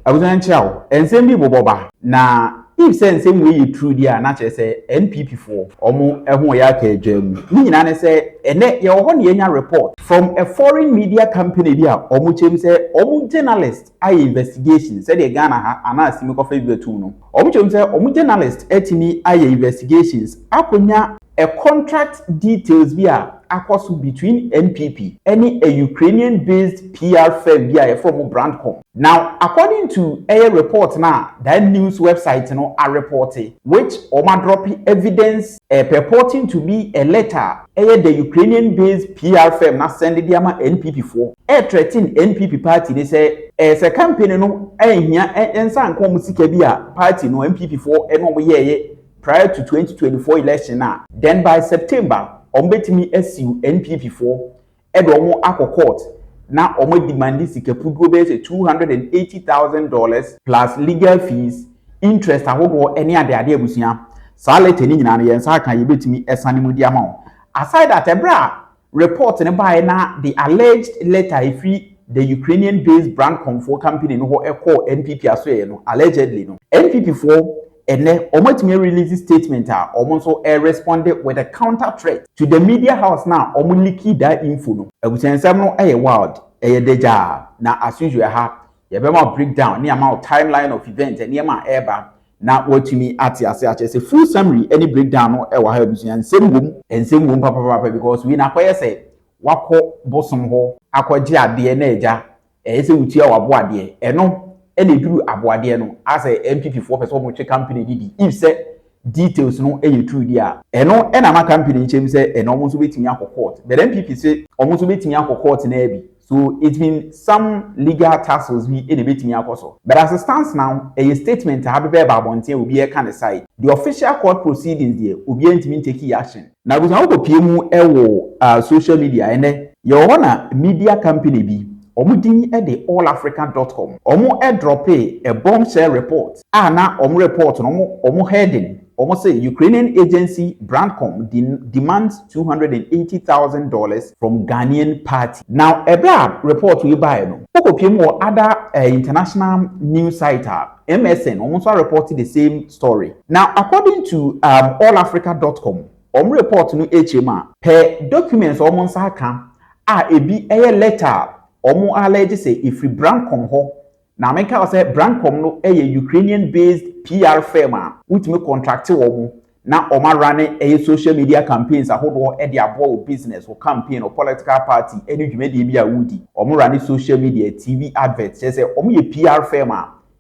Abusan chao ensem bi boboba na if say ensem we true dia na che say NPP for omo ehun ya ka adwam ni nyina ne say ene ye ho ne nya report from a foreign media company bi a omo chem say omo journalist ay investigation say the Ghana ha ana asimi ko fa bi betu no omo chem say omo journalist etimi ay investigations akonya a contract details bi a akoso between NPP and a Ukrainian based PR firm via from Brandcom. Now, according to a report now, that news website are reporting which Oma drop evidence purporting to be a letter the Ukrainian based PR firm na send the NPP for threaten NPP party. They say as a campaign no here and san musika bi party no NPP for prior to 2024 election now. Then by September ombetimi SU NPP4 edo omo akọ court na omo demand sikapugo be $280,000 plus legal fees interest ahodo ene ade abusia sa letter ni nyina no yensa kan yebetimi esane mu di ama. Aside that ebra report ne by na the alleged letter ifri the Ukrainian based brand comfort company no ho ekọ NPP asoye no allegedly no NPP4 and then Omotimia release statement also responded with a counter threat to the media house now leaky that info no abusensam no wild deja na as usual ha yebema breakdown near amount timeline of events and near my eba na watimi ati ase full summary any breakdown no ha abusen wom papa because we na kweye say wako bosom ho akwaji ade na eja se wutia wabo ade eno ene duru aboade no as a NPP4 person mo che company didi if say details no true dia eno ena ma company chem say eno mo so betimi akọ court but NPP say omo so betimi akọ court na bi so it been some legal tassels we ene betimi akọ so but as it stands now a statement have be ba bonte obi e kan side the official court proceedings there obi entimi take action na go san ko pie mu social media ene ye ho na media company bi Omudini the allafrican.com. Omo drop a bombshell report. Na report omo heading. Omo say Ukrainian agency Brandcom demands $280,000 from Ghanaian party. Now a report we buy no. Okopimo other international news site MSN almost reported the same story. Now according to allafrica.com, report no HMA per documents almost aka ebi letter omo allege say if Brandcom ho na make us say Brandcom no Ukrainian based PR firm which me contract omo na omo run social media campaigns ahodo e dey abo business or campaign or political party any dwumade bi a wudi omo run social media TV adverts say omo ye PR firm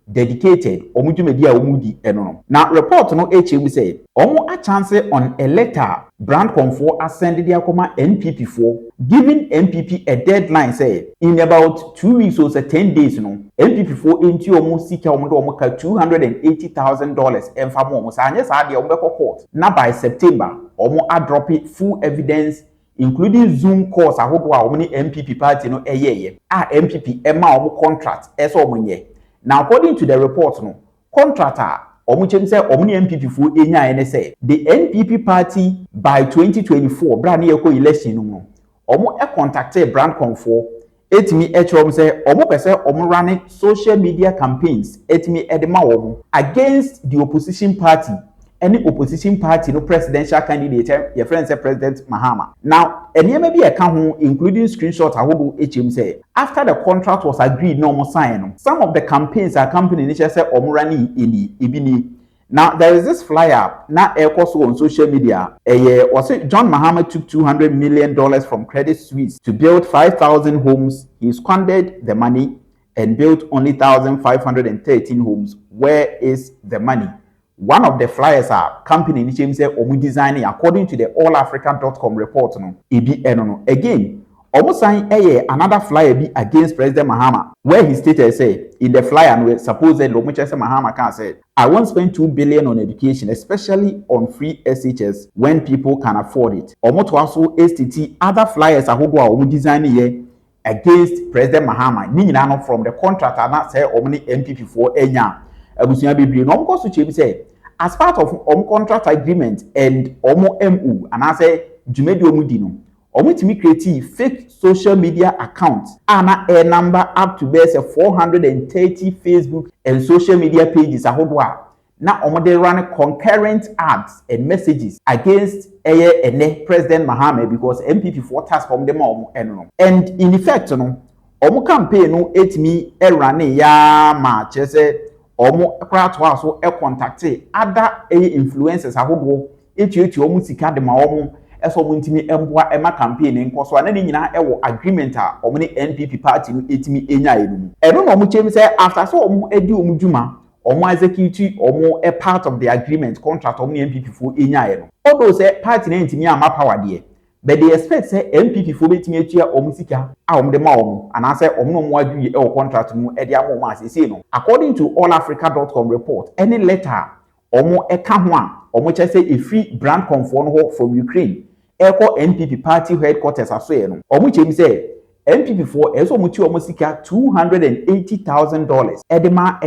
dedicated omo dwumade a omo di eno na report no HM say omo a chance on a letter Brandcom for ascended the akoma NPP4 giving NPP a deadline say in about 2 weeks or 10 days no NPP4 into almost seek omo ka $280,000 emfa mo sa anya sa de omo court na by September omo a drop it full evidence including Zoom calls ahodo a omo ni NPP party no NPP ema omo contract eso omo nye. Now according to the report no contractor Omuchem say omni NPP fu enya ene say the NPP party by 2024 brand yeko election no omo contacted Brandcom for etimi echom say omo pese omo running social media campaigns etimi edema omo against the opposition party any opposition party no presidential candidate your friend say President Mahama. Now enema bi eka ho including screenshot ahodo HM say after the contract was agreed no more sign some of the campaigns are company nature say omurani ibini. Now there is this flyer na Ekosiisen on social media was it John Mahama took $200 million from Credit Suisse to build 5,000 homes. He squandered the money and built only 1,513 homes. Where is the money? One of the flyers are company name say omu designing according to the allafrican.com report no ebi eno again omu sign another flyer be against President Mahama where he stated say in the flyer no supposedly omu say Mahama can say I won't spend $2 billion on education especially on free SHS when people can afford it. Omu to also STT other flyers ahodo a omu designing against President Mahama ni nyina no from the contractor na say omu ni NPP4 enya abusunya bibiri no omko so chebi say as part of contract agreement and omo MU and I say dwumedi omudi no Omutimi create fake social media accounts ana a number up to base 430 Facebook and social media pages ahodwa na omode run concurrent ads and messages against President Mahama because NPP for task from them eno. And in effect no omo campaign no etimi run ya ma chese omo kra to aso contact other influencers ahodwo etuetu omo sika de ma omo eso mo ntimi emboa ema campaign nkoso na ni nyina ewo agreement a omo ne NPP party no etimi enya enum eno no omo chem say after so omo edi omo dwuma omo execute omo a part of the agreement contract omo ne NPP fo enya eno although say party na ntimi ama power de but they expect say NPP fo betimi atua omo sika a omo de ma omo ana say omo no mo agree e contract mu e de ama omo asese no according to allafrica.com report any letter omo eka ho a omo che say a free brand conform ho from Ukraine Eko NPP party headquarters aso no omo chem say NPP for eso omo ti omo sika $280,000 edema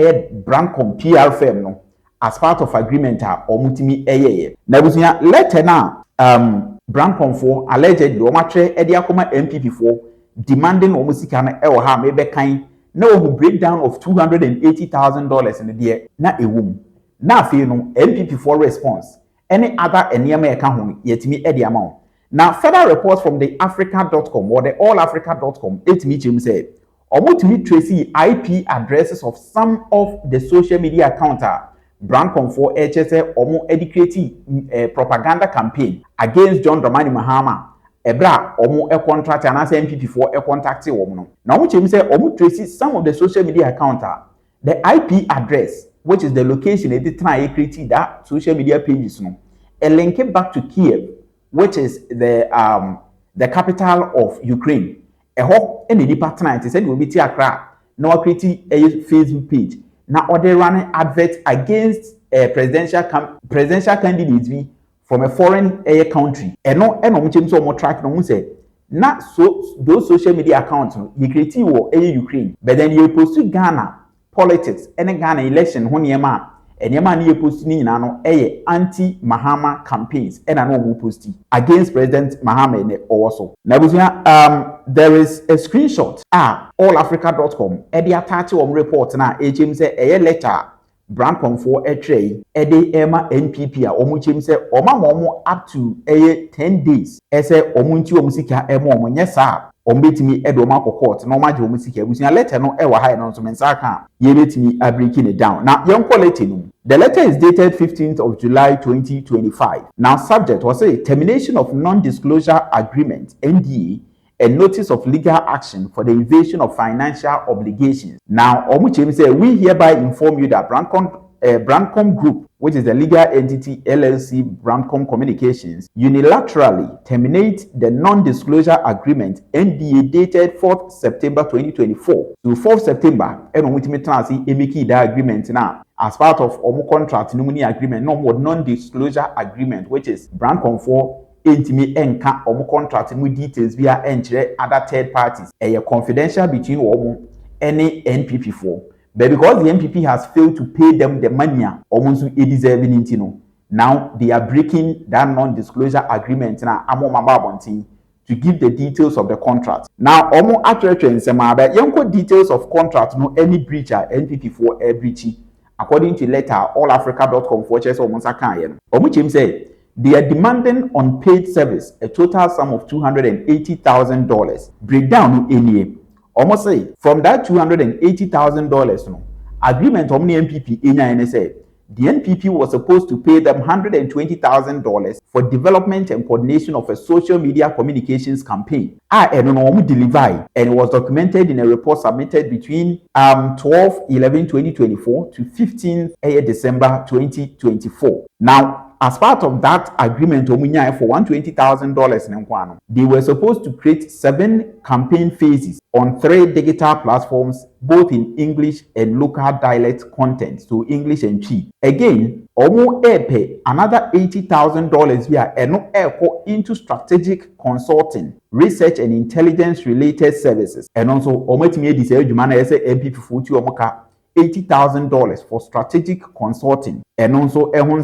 brand com PR firm no as part of agreement a omo timi eyeye na busunya letter na brand com for allegedly omo atwe ede akoma NPP for demanding omo sika na ewo ha me be kan na omo breakdown of $280,000 in the na ewum na afi no NPP for response any other enema eka ho yetimi ede amount. Now further reports from the africa.com or the allafrica.com etimi chem say omutimi trace IP addresses of some of the social media accounts brand for HSA omo educating propaganda campaign against John Dramani Mahama ebra omo e contract and as NPP for e contact omo no now omo chem say omo trace some of the social media accounts the IP address which is the location e dey try create that social media pages no a link it back to Kiev which is the capital of Ukraine. Eho ene nipa tonight said we be Accra now create a Facebook page now other running advert against presidential candidates from a foreign country eno mo chem so mo track no say na so those social media accounts no you create wo Ukraine but then you post to Ghana politics and Ghana election ho niema Enyama ni post ni nyina no anti Mahama campaigns and no mo post against President Mahama ne also. Na busunya there is a screenshot allafrica.com e dey attach on report na HM say letter brand for tray e dey ema NPP a omo chem say omo up to 10 days e say omo nti omo sika ema omo nyesa ombetimi edo ma court na omaje omo sika busunya letter no wa high no so mensa kan ye betimi breaking it down now yon quality no the letter is dated 15th of July 2025 now subject was a termination of non-disclosure agreement NDA and notice of legal action for the evasion of financial obligations. Now omuchem say we hereby inform you that Brandcom Group, which is the legal entity LLC Brandcom Communications, unilaterally terminate the non-disclosure agreement NDA dated 4th September 2024 to 4th September. And we make that agreement now as part of omo contract agreement, no more non-disclosure agreement, which is Brandcom for intimi enka omo contract with details via entre other third parties. A confidential between omo any NPP for. But because the NPP has failed to pay them the money, almost deserving intino. Now they are breaking that non-disclosure agreement now to give the details of the contract. Now, omo atretre nsema but yonko details of contract no any breacher NPP for a breach. According to letter allafrica.com for chess omo sakan omo chem say they are demanding unpaid service a total sum of $280,000. Breakdown no any. Almost say from that $280,000 no agreement omni NPP enya say the NPP was supposed to pay them $120,000 for development and coordination of a social media communications campaign. And deliver and it was documented in a report submitted between 12/11/2024 to 15th December 2024. Now, as part of that agreement, for $120,000, they were supposed to create 7 campaign phases on 3 digital platforms, both in English and local dialect content, so English and Chi. Again, pay another $80,000 via into strategic consulting, research and intelligence related services. And also, $80,000 for strategic consulting and also another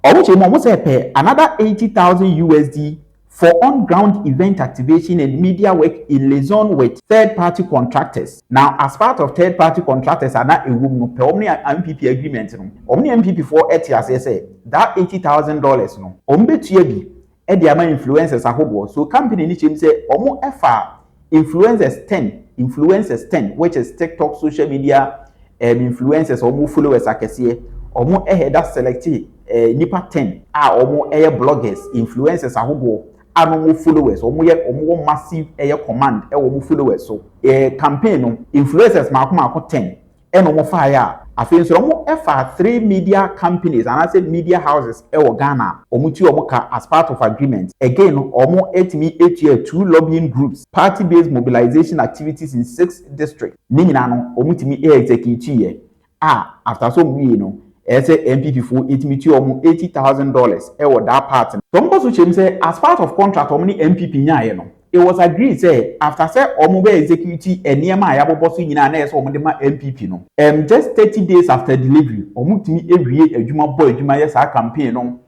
$80,000 USD for on-ground event activation and media work in liaison with third-party contractors. Now, as part of third-party contractors, are not a woman Omni NPP agreement. Omni NPP for ETIAS say that $80,000 no. Ombetuebi Ediama influencers ahobo. So company ni chim say omo efa influencers 10, which is TikTok social media influencers omo followers akese. Omo that selected nipa 10 omo bloggers influencers ahobo. Anomo followers omo massive command omo followers so campaign no influencers mako 10 omo fire afin so omo efa 3 media companies and I said media houses Ghana omo ti omo ka as part of agreement again omo etimi 2 lobbying groups party based mobilization activities in 6 districts ni nyina no omo timi execute after so we no NPP for $80,000 that part. Some person say as part of contract NPP nya no. It was agreed say after say omo be execute enema ayabobo so nyina na so omo de ma NPP no. Just 30 days after delivery, omo timi ewie adwuma boy adwuma yes campaign no.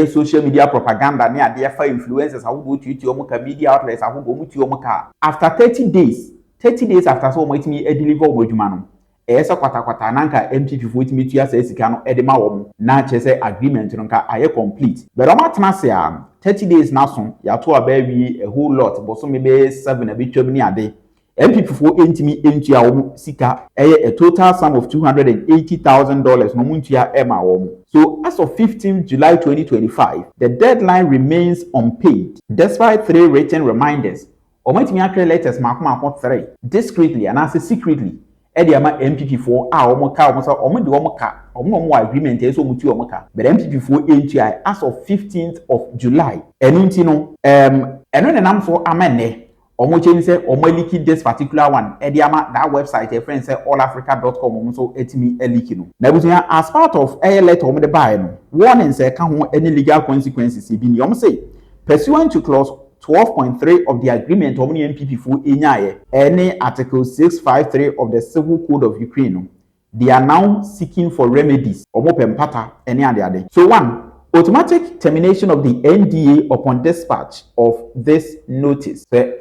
Social media propaganda ne ade fa influencers awodo tutu omo ka media outlets awodo omo tu omo ka. After 30 days after so omo timi deliver omo adwuma no. Esa kwata nanka NPP for it meet ya sika no edema wo na chese agreement no ka aye complete but o matena se 30 days na so ya to abawi a whole lot but so maybe 7 a bit twam ni ade NPP for entimi entua wo sika a total sum of $280,000 no muntua ema wo. So as of 15 July 2025 the deadline remains unpaid despite 3 written reminders. Omatimi akre letters makoma 3 discreetly and as secretly Ediama NPP for omo agreement so mutu omo ka but NPP for NTI as of 15th of July enunti no eno ne nam so amene omo cheni say omo leak this particular one ediama that website a friend say allafrica.com omo so etimi leak no na busia as part of letter omo de buy no warning say ka ho any legal consequences bi ni omo say pursuant to clause 12.3 of the agreement of the NPP for Inyaye, any Article 653 of the Civil Code of Ukraine, they are now seeking for remedies. Any other. So 1. Automatic termination of the NDA upon dispatch of this notice. So,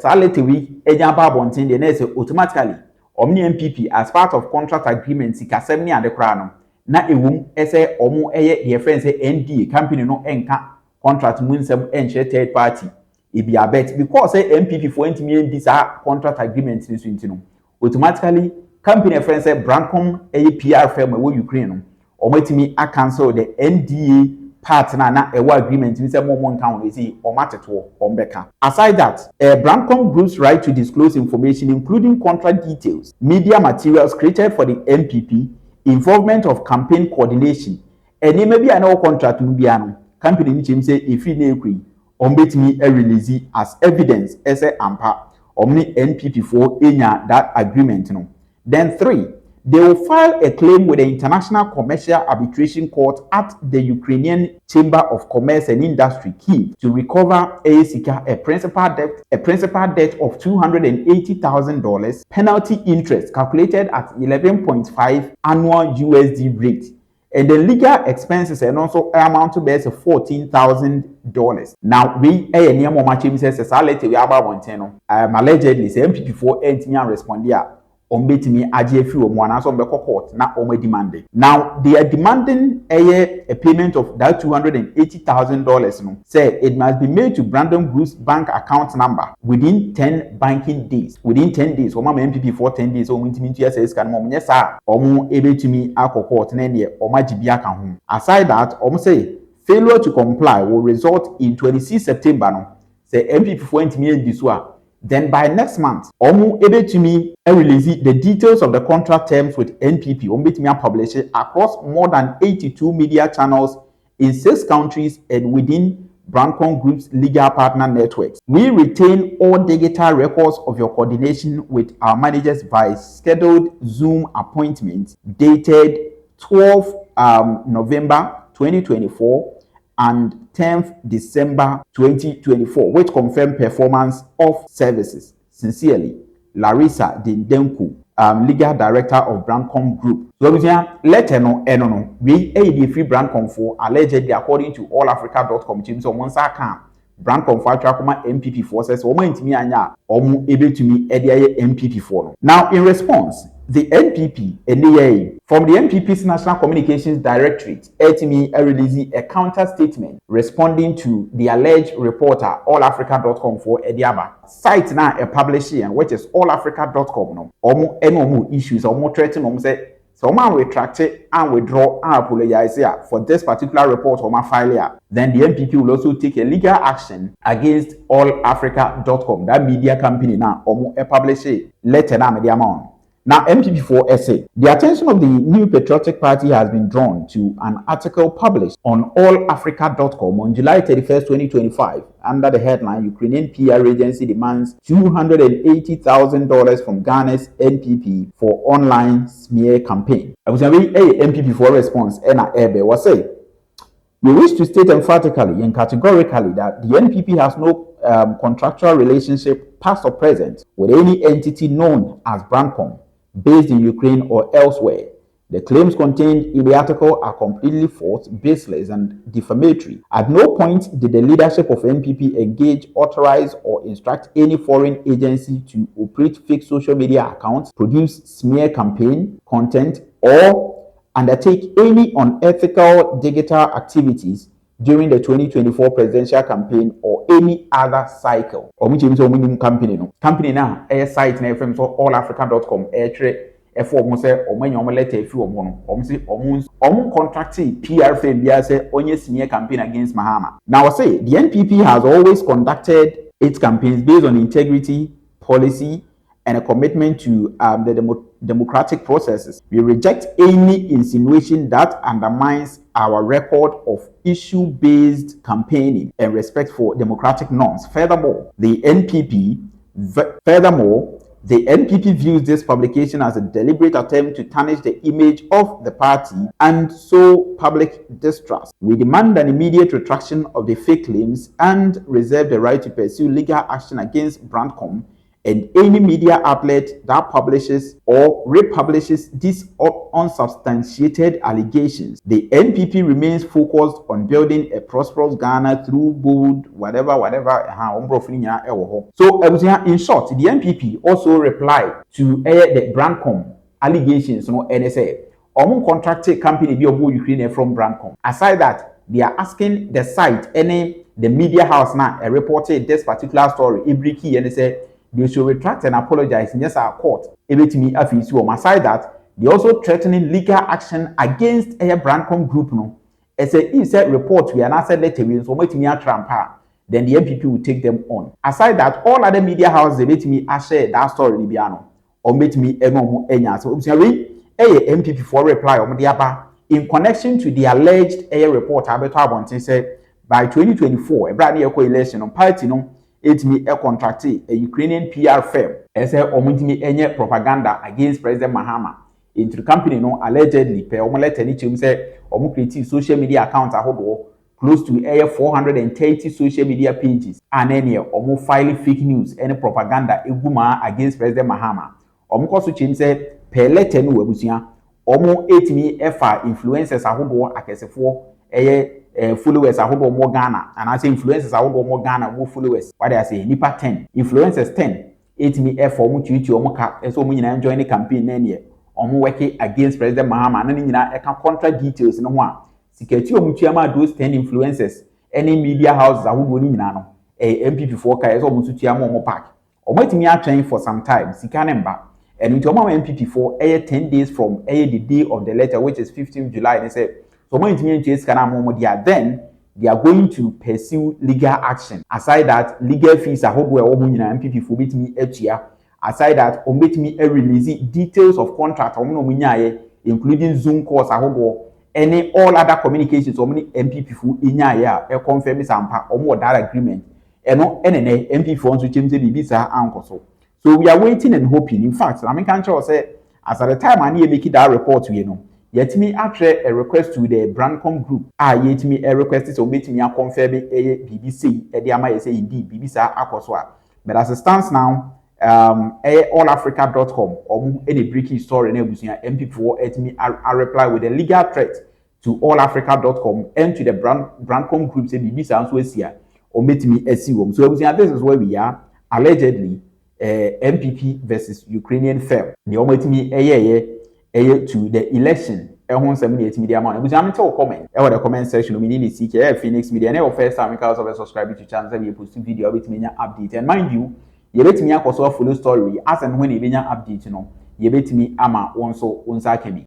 automatically, Omni NPP as part of contract agreement, Sikasemi and the Crown, na ewum ese omo the friends say NDA company no enka contract munsem enche third party. It be a bet because say NPP for this contract agreement no automatically company friends say Brandcom PR firm we Ukraine or me I cancel the NDA part na agreement we say more count we see or mateto or beka. Aside that Brandcom group's right to disclose information including contract details, media materials created for the NPP, involvement of campaign coordination and maybe I know contract mubiano company ni say if you Ombetimi release as evidence as a ampa omni NPP for enya that agreement no. Then 3, they will file a claim with the International Commercial Arbitration Court at the Ukrainian Chamber of Commerce and Industry Kyiv to recover a principal debt of $280,000 penalty interest calculated at 11.5 annual USD rate. And the legal expenses and also amount to $14,000. Now we near more much says allegedly we about allegedly say MPP for entity respond here on betimi Agyapong few one so court na demanding. Now they are demanding a payment of that $280,000 no. Say it must be made to Brandon Group's bank account number within 10 banking days. Within 10 days, or MPP for 10 days, or Multimedia says can mom yes sir or mo able to me court na or my GBA can. Aside that, say failure to comply will result in 26 September no. Say MPP for this one. Then by next month, Omu able to me release the details of the contract terms with NPP. Omu publish it across more than 82 media channels in 6 countries and within Brandcom Group's legal partner networks. We retain all digital records of your coordination with our managers by scheduled Zoom appointments dated 12 November 2024 and 10th December 2024, which confirm performance of services. Sincerely, Larissa Dindenku, legal director of Brandcom Group. So we letter no we the free Brandcom for allegedly according to allafrica.com. So once I can Brancom for Chakuma NPP forces, or Intimi Anya, or able to me Edia NPP for. Now, in response, the NPP, NDA, from the NPP's National Communications Directorate, ATMI releasing a counter statement responding to the alleged reporter allafrica.com for Ediaba. Site now a publisher, which is allafrica.com. No, omo issues, omo threaten, say, so man retract it and withdraw and apologize here for this particular report or my file. Then the NPP will also take a legal action against allafrica.com, that media company now, omo a publisher letter na media amount. Now, NPP4 essay. The attention of the New Patriotic Party has been drawn to an article published on allafrica.com on July 31st, 2025, under the headline, Ukrainian PR agency demands $280,000 from Ghana's NPP for online smear campaign. I was saying, NPP4 response, was say, we wish to state emphatically and categorically that the NPP has no contractual relationship, past or present, with any entity known as Brancom, based in Ukraine or elsewhere. The claims contained in the article are completely false, baseless, and defamatory. At no point did the leadership of NPP engage, authorize, or instruct any foreign agency to operate fake social media accounts, produce smear campaign content, or undertake any unethical digital activities during the 2024 presidential campaign or any other cycle. Company now, a site na FM so allafrica.com, contracting PR firm onye smear campaign against Mahama. Now I say the NPP has always conducted its campaigns based on integrity, policy, and a commitment to the democratic processes. We reject any insinuation that undermines our record of issue-based campaigning and respect for democratic norms. Furthermore, the NPP views this publication as a deliberate attempt to tarnish the image of the party and sow public distrust. We demand an immediate retraction of the fake claims and reserve the right to pursue legal action against Brancom and any media outlet that publishes or republishes these unsubstantiated allegations. The NPP remains focused on building a prosperous Ghana through bold whatever. So, in short, the NPP also replied to the Brancom allegations, and say, contracted company be Ukrainian from Brancom. Aside that, they are asking the site, the media house now, reported this particular story, Ibriki, and they say, they should retract and apologize in our court. Aside that, they also threatening legal action against a Brancom group. As a said report, we are not said letter, so then the NPP will take them on. Aside that, all other media houses they let me share that story Libiano or make me enya. So NPP for reply in connection to the alleged report Alberto said by 2024, a brand new election on party it me a contractee, a Ukrainian PR firm, as a omutimi propaganda against President Mahama. Into the company allegedly per omelette say create social media accounts close to 430 social media pages and any file fake news any propaganda against President Mahama. Kosu say per letter no abusia etimi efa influencers akesefo followers more Ghana, and I say influencers more Ghana, more followers. What I say, nipa 10, influencers 10. It me for mu tutu omuka, so mu nyina join the campaign nene. Omu working against President Mahama, and nyina eka contract details no ho. Siketi omutuama those 10 influencers, any media houses nyina no. NPP for ka so omutuama omo pack. Omo etimi atwen for some time, sika nemba. And into omo NPP for 10 days from the day of the letter, which is 15th July, they say. So then they are going to pursue legal action. Aside that, legal fees are NPP for me aside that, me release details of contract including Zoom calls any all other communications NPP for confirm that agreement. And NPP for to so we are waiting and hoping. In fact, I can't say as at the time I need to make that report yet me after a request to the Brancom group. Yet me a request is obey me confirm BBC. Ediama say indeed BBC akoswa. But as it stands now, allafrica.com any breaking story na ebusia MP4 et me a reply with a legal threat to allafrica.com and to the Brancom group say BBC answer here. ometimi esi wom. So this is where we are. Allegedly, NPP versus Ukrainian fell. The ometimi to the election. Ehun sɛ me yɛtimi de ama no. Busa me tell comment. The comment section. We need to see Phoenix Media. Na first time because of subscribe to channel. We post video. Betimi nya update. And mind you, you betimi akɔso follow story as and when you benya update no. You betimi ama wonso onsa kemi.